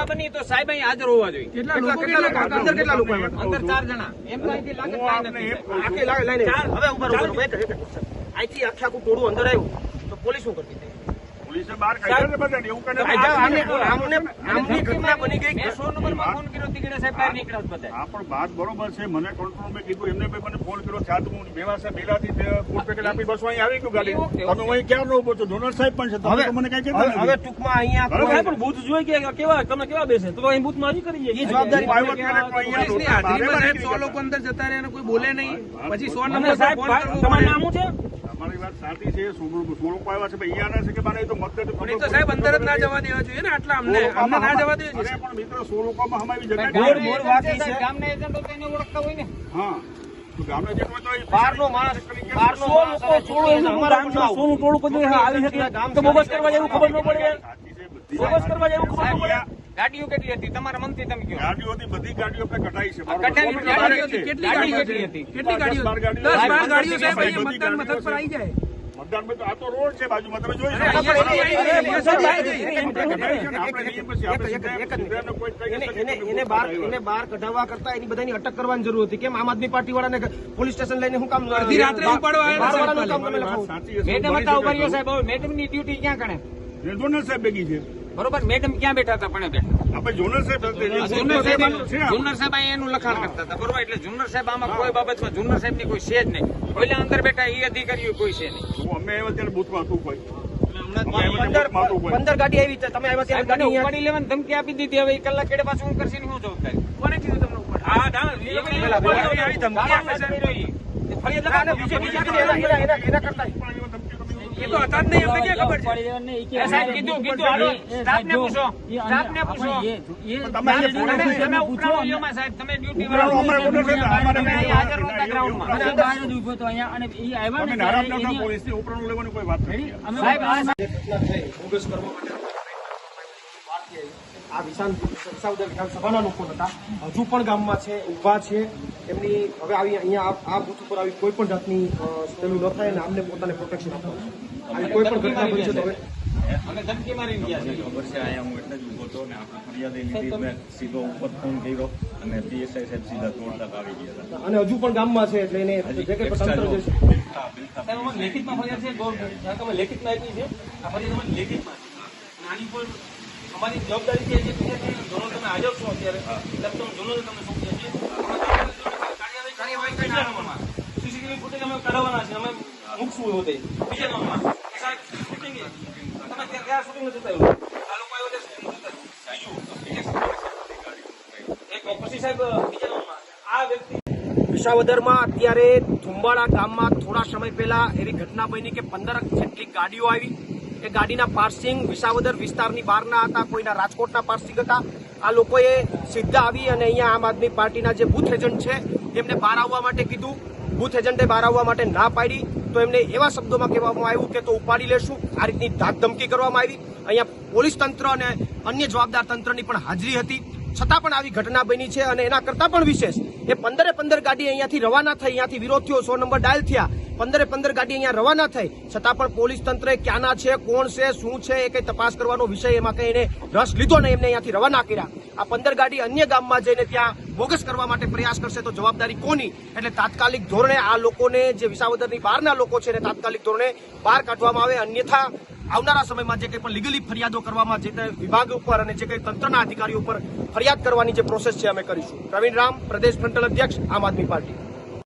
બની તો સાહેબ અહીં હાજર હોવા જોઈએ. કેટલા લોકો અંદર 4 જણા એમ તો અહીંથી લાગે અહીંથી આખું ટોળું અંદર આવ્યું તો પોલીસ શું કરતી હતી? પોલીસે બહાર કાઢ્યા બધા એવું કરે. ઘટના બની ગઈ 100 નંબરમાં ફોન કર્યો તીકડે સાહેબ બહાર નીકળ્યા બધા. હા પણ વાત બરોબર છે. મને કંટ્રોલ મેં કીધું એમને મને ફોન કર્યો ચાર હું બેવા સાહેબ બેલાથી ફૂડ પેકેટ આપી બસ અહીં આવી ગયું ગાડી. તમે અહીં ક્યાં નો ઉભો છો? ડોનર સાહેબ પણ છે. હવે મને કઈ કહેતા હવે ટૂંકમાં અહીંયા પણ બૂથ જોઈ કે કેવા તમે કેવા બેસે તો અહીં બૂથમાં હજી કરી જાય. એ જવાબદારી પોલીસની હાજરીમાં 100 લોકો અંદર જતા રહે અને કોઈ બોલે નહીં. પછી 100 નંબર સાહેબ તમારું નામ શું છે? અમારી વાત સાચી છે. 16 લોકો આવ્યા છે અહીંયા ના છે કે બાને તો મતદાર તો સાહેબ અંદર જ ના જવા દેવા જોઈએ ને. આટલા અમને ના જવા દેવા જોઈએ. પણ મિત્રો 16 લોકોમાં હમાવી જગ્યા ગોળ વાકી છે. ગામને એજન્ટો તેને ઓળખતા હોય ને. હા તો ગામને એજન્ટ હોય તો બહારનો માણસ 100 લોકો છોડો અમારા સોનું ટોળું કોઈ આવી શકે તો બોગસ કરવા જેવું ખબર ન પડે. બોગસ કરવા જેવું ખબર ન પડે. ગાડીઓ કેટલી હતી તમારા મનથી તમે કહો? ગાડીઓ હતી બધી ગાડીઓ આપણે કઢાઈ છે. કેટલી ગાડીઓ હતી? કેટલી ગાડીઓ? 10-12 ગાડીઓ સાહેબ અહીંયા મતદાન મથક પર આવી જાય. મતદાન માં આ તો રોડ છે બાજુમાં તમે જોઈ એને બહાર કઢાવવા કરતા એની બધાની અટક કરવાની જરૂર હતી. કેમ આમ આદમી પાર્ટી વાળાને પોલીસ સ્ટેશન લઈને શું કામ અડધી રાત્રે મેડમ હતા ઉભા રહ્યો સાહેબ. મેડમ ની ડ્યુટી ક્યાં ગણે? જોનલ સાહેબ ભેગી છે બરોબર. મેડમ ક્યાં બેઠા હતા? પણ આપણે જોનર સાહેબ એનું લખાણ કરતા હતા બરોબર. એટલે જુન્નર સાહેબ આમાં કોઈ બાબતમાં જુન્નર સાહેબ ની કોઈ છે જ નહીં. એટલે અંદર બેઠા એ અધિકારીઓ કોઈ છે નહીં. અમે અત્યારે બૂથમાં હતું કોઈ 15 ગાડી આવી તમે આવ્યા ત્યારે ગાડી ઉપાડી લેવાની ધમકી આપી દીધી. હવે કલાક કેડે પાછું હું કરશે શું જવાબદારી કોને કીધું તમને ઉપર? હા એના કરતા એ તો હતા જ નહીં. અમને ક્યાં ખબર છે? સાહેબ કીધું સ્ટાફને પૂછો. સ્ટાફને પૂછો. તમે ઉપરાળીઓમાં સાહેબ તમે ડ્યુટી વાળા હાજર નહોતા ગ્રાઉન્ડમાં. બહાર જ ઉભો તો અહીંયા અને એ આવ્યા ને પોલીસની ઉપરાણું લેવાની કોઈ વાત નથી. સાહેબ આ ઘટના થઈ બોગસ કરવા માટે આ વિસાવદર વિધાનસભાના લોકો હતા હજુ પણ ગામમાં છે ઉભા છે. એમની હવે આવી અહીંયા આ બૂથ ઉપર આવી કોઈ પણ જાતની પેલું ન થાય અને આમને પોતાને પ્રોટેક્શન આપવાનું. આવી કોઈ પણ ઘટના બની છે તો હવે અમે ધમકી મારીને ગયા છે. ખબર છે અહીંયા હું એટલે જ ઉભો હતો ને આપણે ફરિયાદ લીધી મેં સીધો ઉપર ફોન કર્યો અને પીએસઆઈ સાહેબ સીધા તોડતા આવી ગયા હતા. અને હજુ પણ ગામમાં છે એટલે એને જે કંઈ તંત્ર જે છે લેખિતમાં ફરિયાદ છે. તમે લેખિતમાં આપી છે આ ફરિયાદ અમે લેખિતમાં છે. આની પર અમારી જવાબદારી છે જે જોનો તમે હાજર છો અત્યારે તમે જોનો તમે સોંપીએ છીએ. સીસીટીવી ફૂટેજ અમે કાઢવાના છે. અમે મૂકશું એવું તે બીજા ગામમાં સાહેબ શૂટિંગ તમે ત્યાં શૂટિંગ નથી થયું. આ લોકો આવ્યો છે એક પછી સાહેબ બીજા ગામમાં આ વ્યક્તિ વિસાવદરમાં અત્યારે થુંબાળા ગામમાં થોડા સમય પહેલા એવી ઘટના બની કે 15 જેટલી ગાડીઓ આવી. એ ગાડીના પાર્સિંગ વિસાવદર વિસ્તારની બહારના હતા, કોઈના રાજકોટના પાર્સિંગ હતા. આ લોકોએ સીધા આવી અને અહીંયા આમ આદમી પાર્ટીના જે બૂથ એજન્ટ છે એમને બહાર આવવા માટે કીધું. બૂથ એજન્ટે બહાર આવવા માટે ના પાડી તો એમને એવા શબ્દોમાં કહેવામાં આવ્યું કે તો ઉપાડી લેશું. આ રીતની ધાક ધમકી કરવામાં આવી. અહીંયા પોલીસ તંત્ર અને અન્ય જવાબદાર તંત્રની પણ હાજરી હતી. છતાં પણ આવી ઘટના બની છે અને એના કરતાં પણ વિશેષ એ 15 ગાડી અહીંયાથી રવાના થઈ. અહીંયાથી વિરોધ થયો, 100 નંબર ડાયલ થયા. 15 ગાડી અહીંયા રવાના થઈ છતાં પણ પોલીસ તંત્રએ ક્યાંના છે, કોણ છે, શું છે એ કઈ તપાસ કરવાનો વિષય એમાં કઈ એને રસ લીધો નહીં. એમને અહીંયાથી રવાના કર્યા. આ 15 ગાડી અન્ય ગામમાં જઈને ત્યાં બોગસ કરવા માટે પ્રયાસ કરશે તો જવાબદારી કોની? એટલે તાત્કાલિક ધોરણે આ લોકોને જે વિસાવદરની બહારના લોકો છે એને તાત્કાલિક ધોરણે બહાર કાઢવામાં આવે. અન્યથા આવનારા સમયમાં જે કંઈ પણ લીગલી ફરિયાદો કરવામાં જે વિભાગ ઉપર અને જે કંઈ તંત્રના અધિકારીઓ ઉપર ફરિયાદ કરવાની જે પ્રોસેસ છે અમે કરીશું. પ્રવીણ રામ, પ્રદેશ ફ્રન્ટલ અધ્યક્ષ, આમ આદમી પાર્ટી.